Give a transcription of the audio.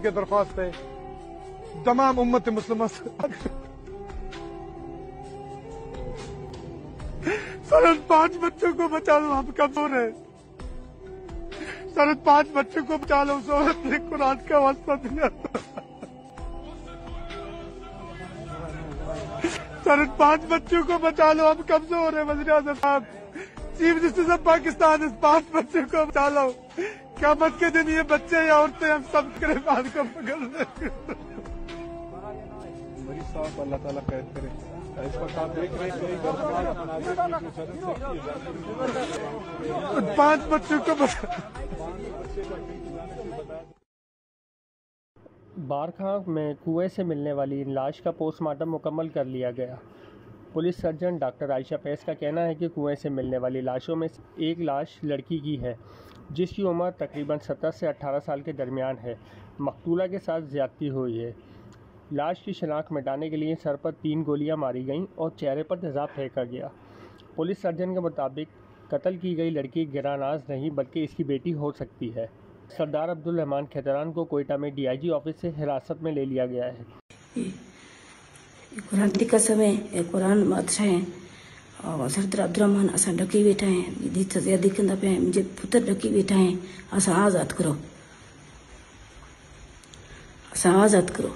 के दरख्वास्त है तमाम उम्मत मुस्लिमा से। सर 5 बच्चों को बचा लो, हम कमजोर है। सर 5 बच्चों को बचा लो, उस औरत ने कुरान का वास्ता दिया। सर 5 बच्चों को बचा लो, हम कमजोर है। वज़ीर आज़म साहब, चीफ जस्टिस ऑफ पाकिस्तान, इस 5 बच्चों को बचा लो। क़यामत के दिन ये बच्चे या औरतें हम सब गिरफ्तार को पकड़ लेंगे। अल्लाह ताला खैर करे। इस वक्त आप देख रहे हैं 5 बच्चों को बारखां में कुएं से मिलने वाली लाश का पोस्टमार्टम मुकम्मल कर लिया गया। पुलिस सर्जन डॉक्टर आयशा फैज़ का कहना है कि कुएं से मिलने वाली लाशों में एक लाश लड़की की है, जिसकी उम्र तकरीबन 17 से 18 साल के दरमियान है। मकतूला के साथ ज़्यादती हुई है। लाश की शनाख्त मिटाने के लिए सर पर 3 गोलियां मारी गईं और चेहरे पर तेज़ाब फेंका गया। पुलिस सर्जन के मुताबिक कत्ल की गई लड़की गिरानाज नहीं बल्कि इसकी बेटी हो सकती है। सरदार अब्दुल रहमान खैदरान को कोयटा में DIG ऑफिस से हिरासत में ले लिया गया है। कुरान का समय कुरान अच्छा है और सरदार अब्दुल रहमान असा डकी बैठा है, दी सजा कंदा पे मुझे पुत्र डकी बैठा है। असा आज़ाद करो, असा आज़ाद करो।